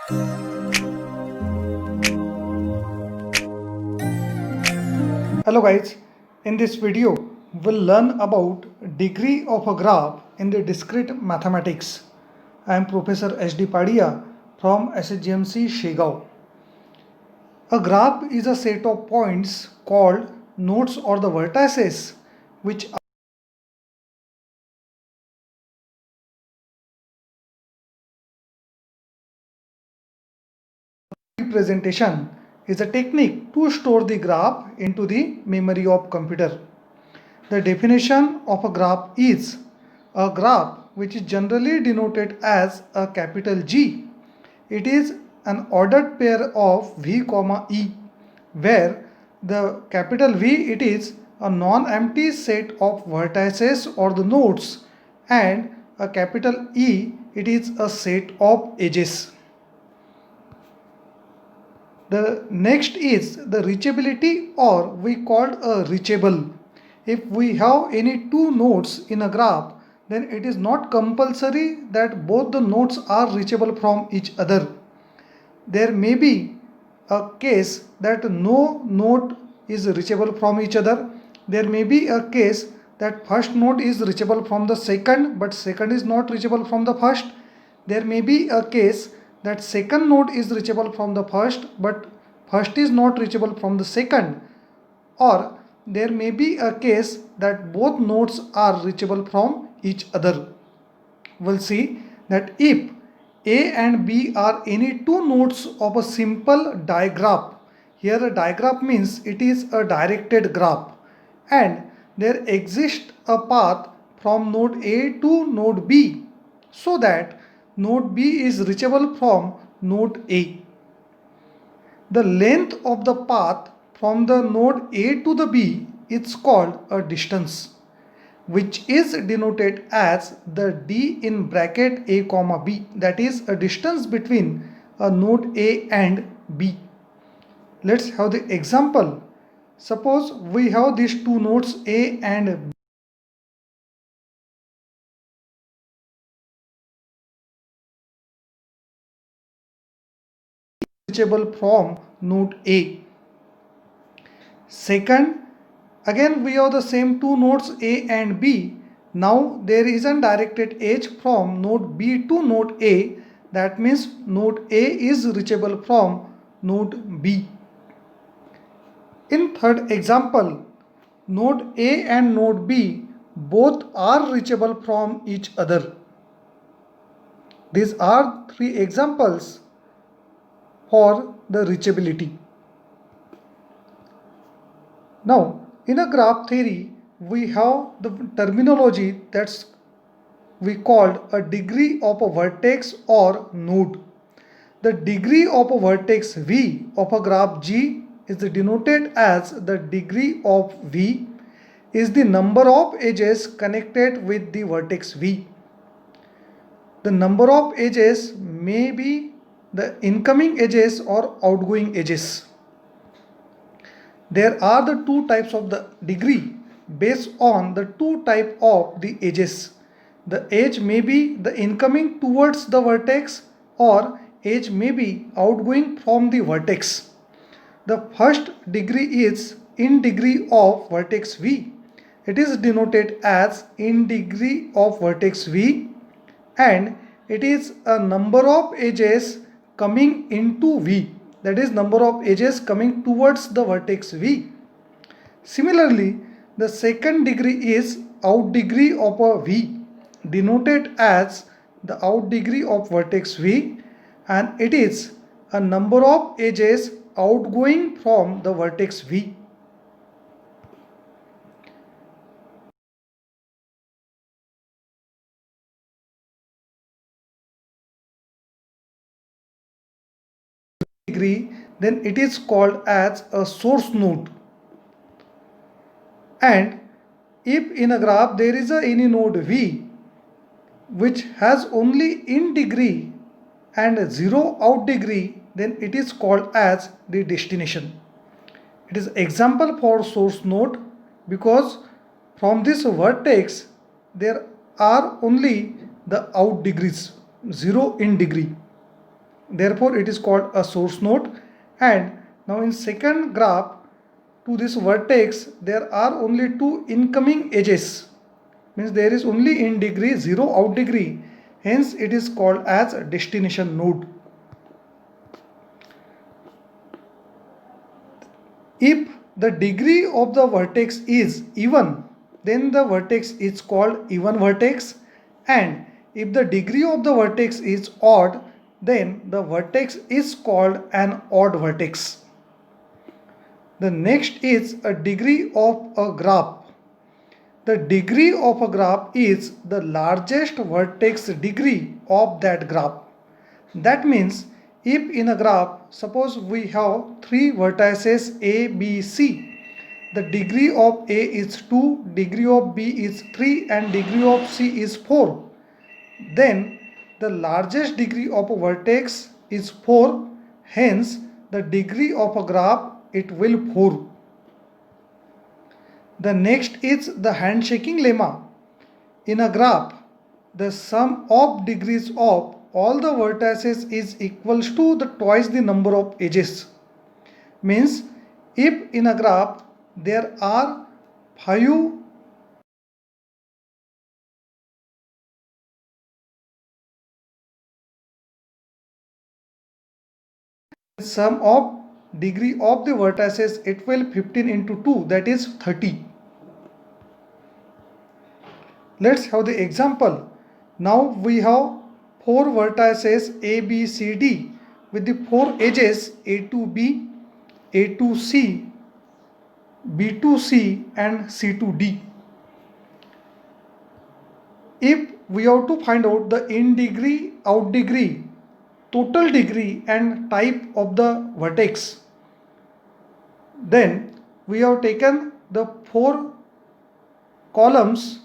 Hello guys, in this video we'll learn about degree of a graph in the discrete mathematics. I am Professor HD Padia from SHGMC Shegao. A graph is a set of points called nodes or the vertices which representation is a technique to store the graph into the memory of computer. The definition of a graph is a graph which is generally denoted as a capital G. It is an ordered pair of V, E, where the capital V it is a non-empty set of vertices or the nodes, and a capital E it is a set of edges. The next is the reachability, or we called a reachable. If we have any two nodes in a graph, then it is not compulsory that both the nodes are reachable from each other. There may be a case that no node is reachable from each other. There may be a case that first node is reachable from the second, but second is not reachable from the first. There may be a case that second node is reachable from the first, but first is not reachable from the second. Or there may be a case that both nodes are reachable from each other. We'll see that if A and B are any two nodes of a simple digraph, here a digraph means it is a directed graph, and there exists a path from node A to node B, so that node B is reachable from node A. The length of the path from the node A to the B is called a distance, which is denoted as the d in bracket A comma B, that is a distance between a node A and B. Let's have the example. Suppose we have these two nodes A and B reachable from node A. Second, again we have the same two nodes A and B. Now there is a directed edge from node B to node A. That means node A is reachable from node B. In third example, node A and node B both are reachable from each other. These are three examples for the reachability. Now, in a graph theory, we have the terminology that's we called a degree of a vertex or node. The degree of a vertex V of a graph G is denoted as the degree of V is the number of edges connected with the vertex V. The number of edges may be the incoming edges or outgoing edges. There are the two types of the degree based on the two type of the edges. The edge may be the incoming towards the vertex, or edge may be outgoing from the vertex. The first degree is in degree of vertex V. It is denoted as in degree of vertex V, and it is a number of edges coming into V, that is number of edges coming towards the vertex V. Similarly, the second degree is out degree of a V, denoted as the out degree of vertex V, and it is a number of edges outgoing from the vertex V. Degree, then it is called as a source node. And if in a graph there is any node V which has only in degree and zero out degree, then it is called as the destination. It is example for source node because from this vertex there are only the out degrees, zero in degree. therefore it is called a source node. And now in second graph, to this vertex there are only two incoming edges, means there is only in degree 0 out degree, hence it is called as a destination node. If the degree of the vertex is even, then the vertex is called even vertex, and if the degree of the vertex is odd, then the vertex is called an odd vertex. The next is a degree of a graph. The degree of a graph is the largest vertex degree of that graph. That means if in a graph, suppose we have three vertices A, B, C, the degree of A is 2, degree of B is 3 and degree of C is 4. Then the largest degree of a vertex is 4, hence the degree of a graph it will 4. The next is the handshaking lemma. In a graph, the sum of degrees of all the vertices is equals to the twice the number of edges. Means if in a graph there are 5 sum of degree of the vertices, it will 15 into 2, that is 30. Let's have the example. Now we have 4 vertices A, B, C, D with the 4 edges A to B, A to C, B to C and C to D. If we have to find out the in degree, out degree, total degree and type of the vertex, then we have taken the 4 columns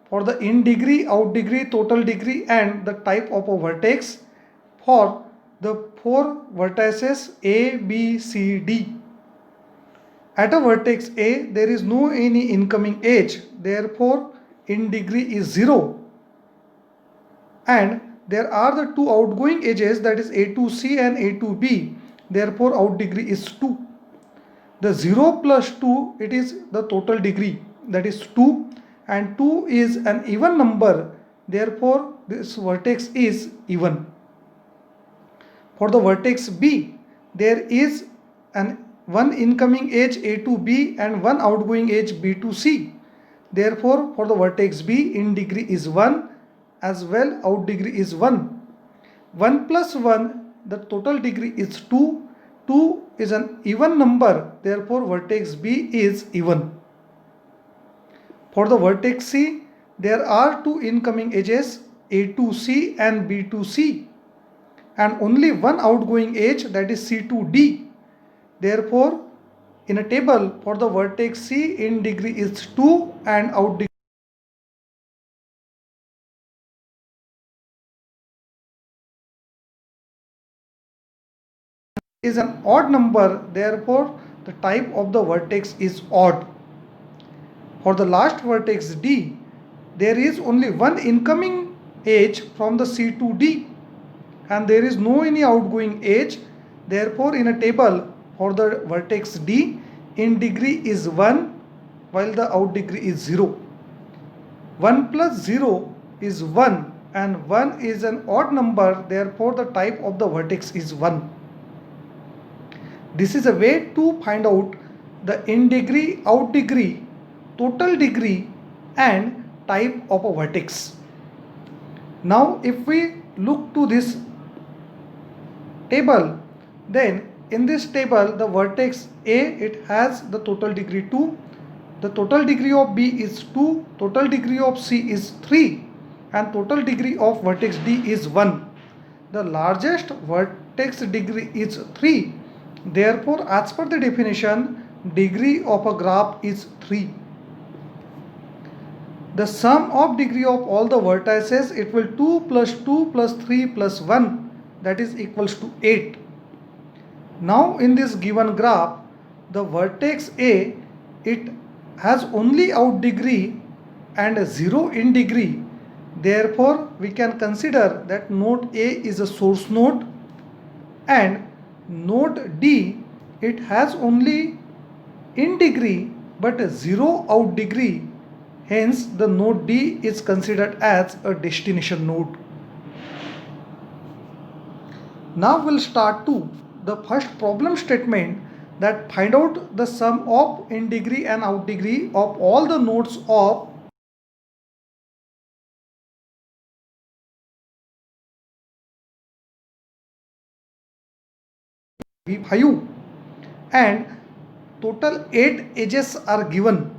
for the in degree, out degree, total degree and the type of a vertex for the 4 vertices A, B, C, D. At a vertex A, there is no any incoming edge, therefore in degree is 0, and there are the 2 outgoing edges, that is A to C and A to B, therefore out degree is 2. The 0 plus 2, it is the total degree, that is 2, and 2 is an even number, therefore this vertex is even. For the vertex B, there is one incoming edge A to B and one outgoing edge B to C. Therefore, for the vertex B, in degree is 1, as well out degree is 1. 1 plus 1, the total degree is 2. 2 is an even number, therefore vertex B is even. For the vertex C, there are 2 incoming edges A to C and B to C, and only one outgoing edge, that is C to D. Therefore, in a table for the vertex C, in degree is 2 and out degree is an odd number, therefore the type of the vertex is odd. For the last vertex D, there is only one incoming edge from the C to D and there is no any outgoing edge, therefore in a table for the vertex D, in degree is 1 while the out degree is 0. 1 plus 0 is 1 and 1 is an odd number, therefore the type of the vertex is 1. This is a way to find out the in degree, out degree, total degree and type of a vertex. Now if we look to this table, then in this table the vertex A, it has the total degree 2, the total degree of B is 2, total degree of C is 3 and total degree of vertex D is 1. The largest vertex degree is 3. Therefore, as per the definition, degree of a graph is 3. The sum of degree of all the vertices, it will 2 plus 2 plus 3 plus 1, that is equals to 8. Now in this given graph, the vertex A, it has only out degree and 0 in degree. Therefore, we can consider that node A is a source node and node D, it has only in degree but 0 out degree. Hence, the node D is considered as a destination node. Now we'll start to the first problem statement, that find out the sum of in degree and out degree of all the nodes of V5, and total 8 edges are given.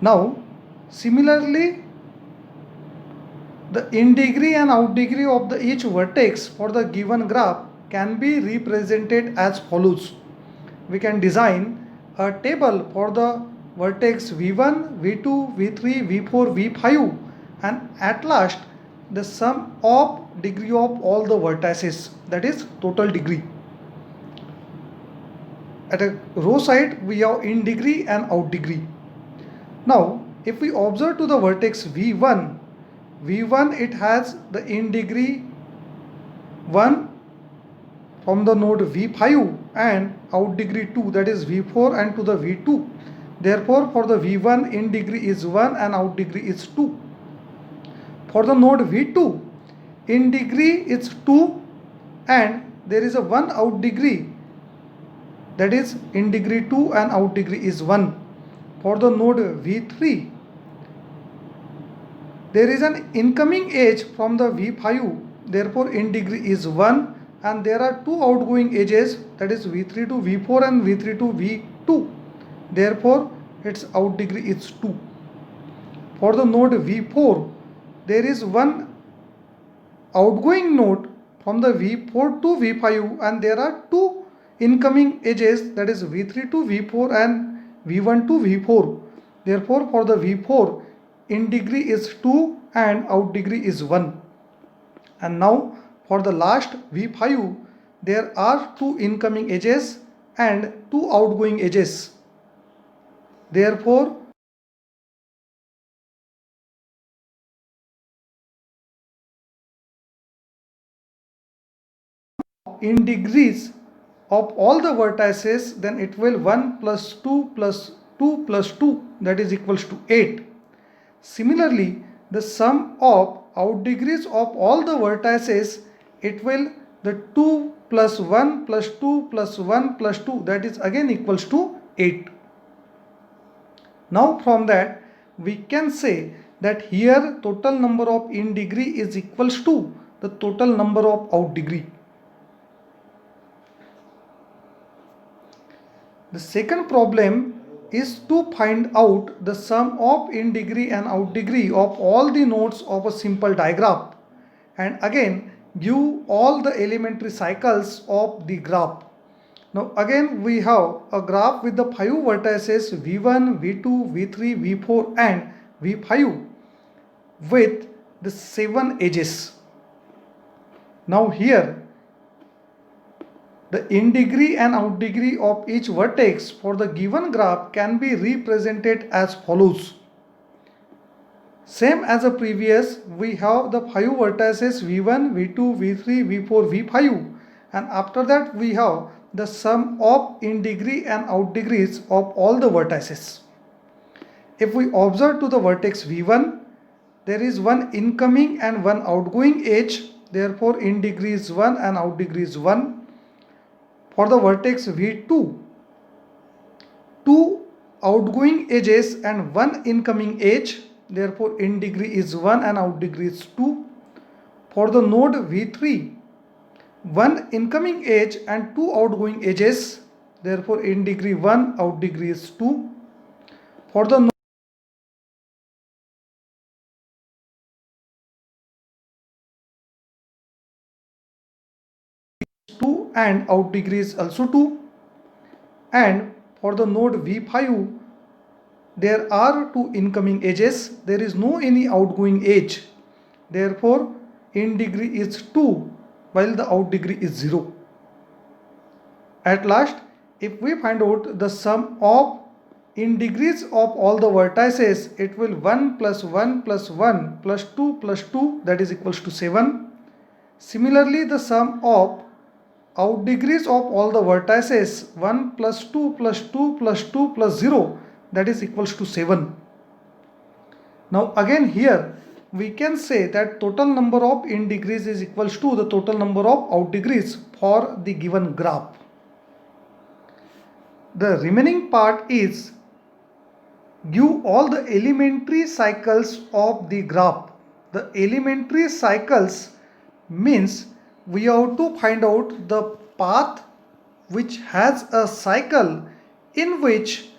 Now similarly, the in degree and out degree of the each vertex for the given graph can be represented as follows. We can design a table for the vertex V1, V2, V3, V4, V5, and at last the sum of degree of all the vertices, that is total degree. At a row side we have in degree and out degree. Now if we observe to the vertex V1, it has the in degree 1 from the node V5 and out degree 2, that is V4, and to the V2. Therefore for the V1 in degree is 1 and out degree is 2. For the node V2 in degree is 2 and there is a 1 out degree, that is in degree 2 and out degree is 1. For the node V3 there is an incoming edge from the V5, therefore in degree is 1, and there are 2 outgoing edges, that is V3 to V4 and V3 to V2, therefore its out degree is 2. For the node V4 there is 1 outgoing node from the V4 to V5 and there are 2 incoming edges, that is V3 to V4 and V1 to V4, therefore for the V4 in degree is 2 and out degree is 1. And now for the last V5 there are 2 incoming edges and 2 outgoing edges, therefore in degrees of all the vertices, then it will 1 plus 2 plus 2 plus 2, that is equals to 8. Similarly, the sum of out degrees of all the vertices, it will the 2 plus 1 plus 2 plus 1 plus 2, that is again equals to 8. Now from that we can say that here total number of in degree is equals to the total number of out degree. The second problem is to find out the sum of in degree and out degree of all the nodes of a simple digraph, and again give all the elementary cycles of the graph. Now again we have a graph with the 5 vertices V1, V2, V3, V4 and V5 with the 7 edges. Now here the in degree and out degree of each vertex for the given graph can be represented as follows. Same as the previous, we have the 5 vertices V1, V2, V3, V4, V5, and after that we have the sum of in degree and out degrees of all the vertices. If we observe to the vertex V1, there is one incoming and one outgoing edge, therefore in degree is 1 and out degree is 1. For the vertex V2, 2 outgoing edges and 1 incoming edge, therefore in degree is 1 and out degree is 2. For the node V3, 1 incoming edge and 2 outgoing edges, therefore in degree 1, out degree is 2. For the 2 and out degree is also 2, and for the node V5 there are 2 incoming edges, there is no any outgoing edge, therefore in degree is 2 while the out degree is 0. At last, if we find out the sum of in degrees of all the vertices, it will 1 plus 1 plus 1 plus 2 plus 2, that is equals to 7. Similarly, the sum of out degrees of all the vertices 1 plus 2 plus 2 plus 2 plus 0, that is equals to 7. Now again here we can say that total number of in degrees is equals to the total number of out degrees for the given graph. The remaining part is give all the elementary cycles of the graph. The elementary cycles means we have to find out the path which has a cycle in which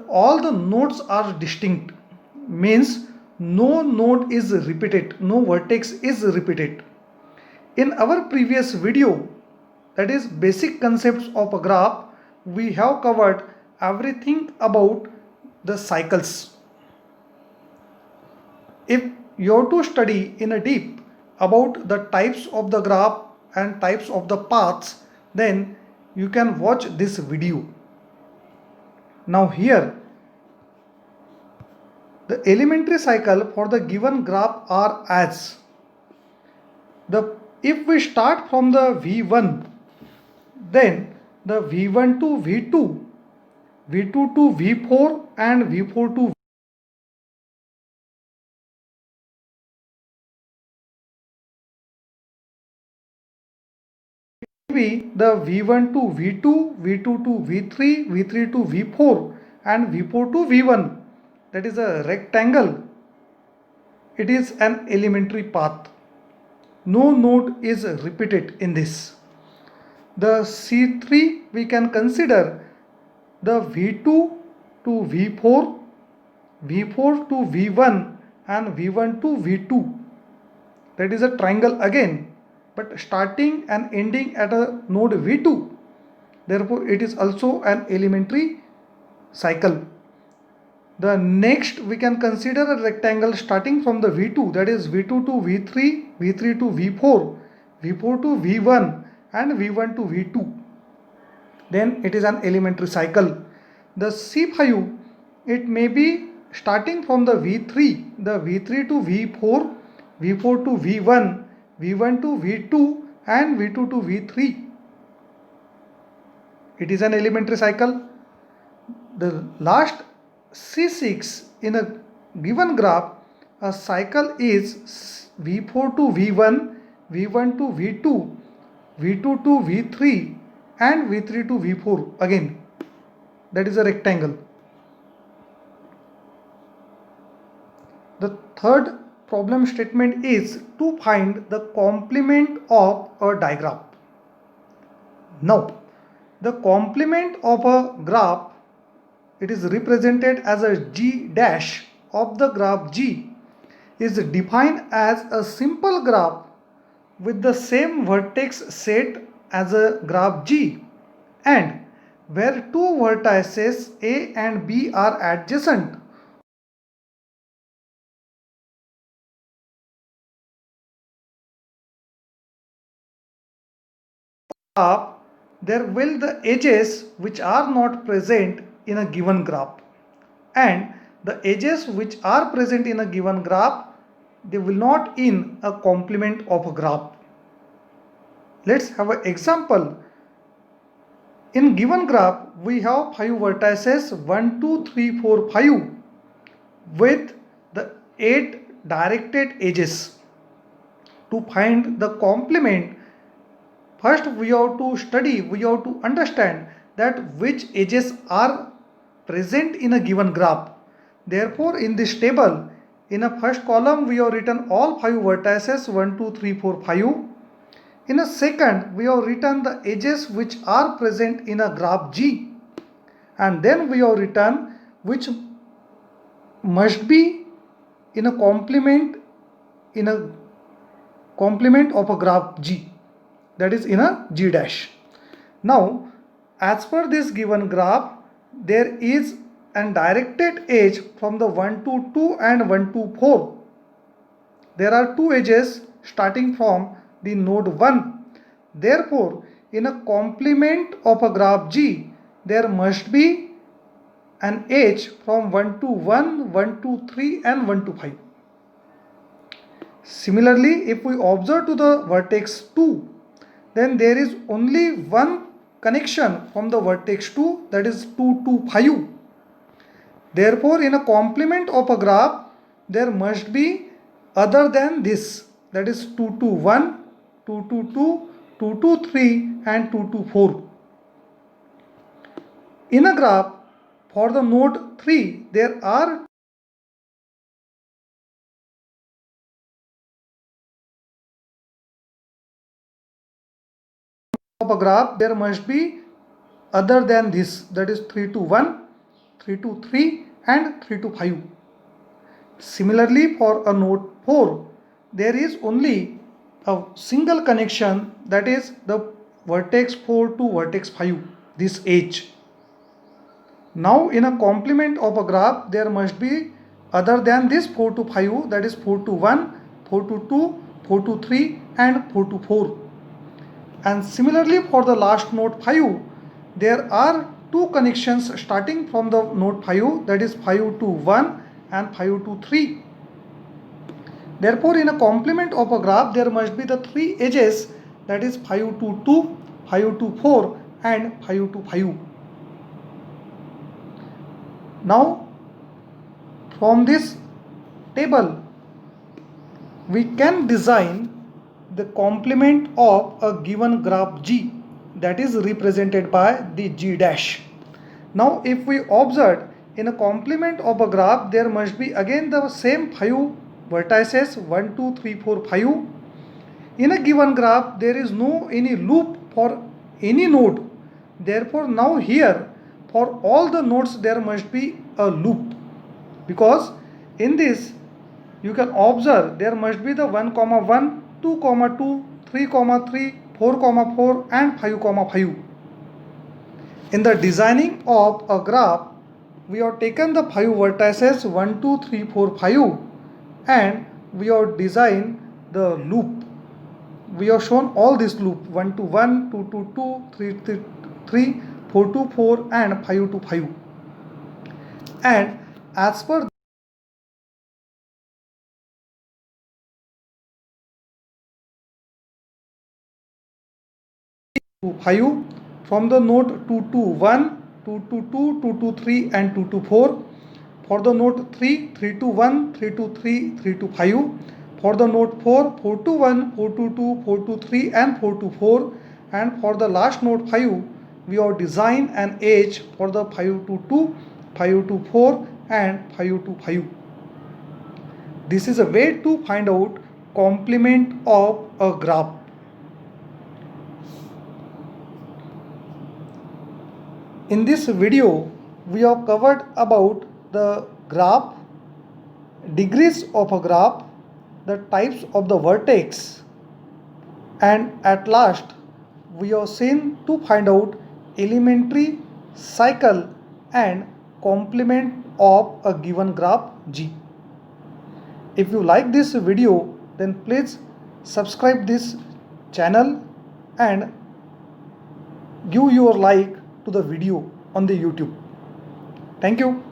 all the nodes are distinct, means no node is repeated, no vertex is repeated. In our previous video, that is basic concepts of a graph, we have covered everything about the cycles. If you have to study in a deep about the types of the graph and types of the paths, then you can watch this video. Now here the elementary cycle for the given graph are as if we start from the V1, then the V1 to V2, V2 to V4 and V4 to be the V1 to V2, V2 to V3, V3 to V4 and V4 to V1. That is a rectangle. It is an elementary path. No node is repeated in this. The C3 we can consider the V2 to V4, V4 to V1 and V1 to V2. That is a triangle again, but starting and ending at a node V2. Therefore, it is also an elementary cycle. The next we can consider a rectangle starting from the V2, that is V2 to V3, V3 to V4, V4 to V1 and V1 to V2. Then it is an elementary cycle. The C5, it may be starting from the V3, the V3 to V4, V4 to V1, V1 to V2 and V2 to V3. It is an elementary cycle. The last C6 in a given graph, a cycle is V4 to V1, V1 to V2, V2 to V3 and V3 to V4 again. That is a rectangle. The third problem statement is to find the complement of a diagram. Now, the complement of a graph, it is represented as a G dash of the graph G, is defined as a simple graph with the same vertex set as a graph G, and where two vertices A and B are adjacent. There will the edges which are not present in a given graph, and the edges which are present in a given graph, they will not in a complement of a graph. Let's have an example. In given graph we have 5 vertices 1, 2, 3, 4, 5 with the 8 directed edges. To find the complement, first we have to study, we have to understand that which edges are present in a given graph. Therefore, in this table, in a first column we have written all 5 vertices 1, 2, 3, 4, 5. In a second, we have written the edges which are present in a graph G, and then we have written which must be in a complement of a graph G, that is in a G dash. Now, as per this given graph, there is an directed edge from the 1 to 2 and 1 to 4. There are two edges starting from the node 1. Therefore, in a complement of a graph G, there must be an edge from 1 to 1, 1 to 3 and 1 to 5. Similarly, if we observe to the vertex 2, then there is only one connection from the vertex 2, that is 2 to 5. Therefore, in a complement of a graph, there must be other than this, that is 2 to 1, 2 to 2, 2 to 3 and 2 to 4. In a graph, for the node 3, there are of a graph, there must be other than this, that is 3 to 1, 3 to 3 and 3 to 5. Similarly, for a node 4, there is only a single connection, that is the vertex 4 to vertex 5, this H. Now in a complement of a graph, there must be other than this 4 to 5, that is 4 to 1, 4 to 2, 4 to 3 and 4 to 4. And similarly for the last node 5, there are two connections starting from the node 5, that is 5 to 1 and 5 to 3. Therefore, in a complement of a graph, there must be the three edges, that is 5 to 2, 5 to 4 and 5 to 5. Now, from this table, we can design the complement of a given graph G, that is represented by the G dash. Now if we observe, in a complement of a graph, there must be again the same 5 vertices, 1 2 3 4 5. In a given graph, there is no any loop for any node. Therefore now here for all the nodes there must be a loop, because in this you can observe there must be the 1 comma 1, 2 comma 2, 3 comma 3, 4 comma 4 and 5 comma 5. In the designing of a graph, we have taken the 5 vertices 1 2 3 4 5 and we have designed the loop. We have shown all this loop 1 to 1, 2 to 2, 3 to 3, 4 to 4 and 5 to 5. And as per 5 from the node 2 to 1, 2 to 2, 2 to 3 and 2 to 4. For the node 3, 3 to 1, 3 to 3, 3 to 5. For the node 4, 4 to 1, 4 to 2, 4 to 3 and 4 to 4. And for the last node 5, we have designed an edge for the 5 to 2, 5 to 4 and 5 to 5. This is a way to find out complement of a graph. In this video, we have covered about the graph, degrees of a graph, the types of the vertex, and at last we have seen to find out elementary, cycle and complement of a given graph G. If you like this video, then please subscribe this channel and give your like to the video on the YouTube. Thank you.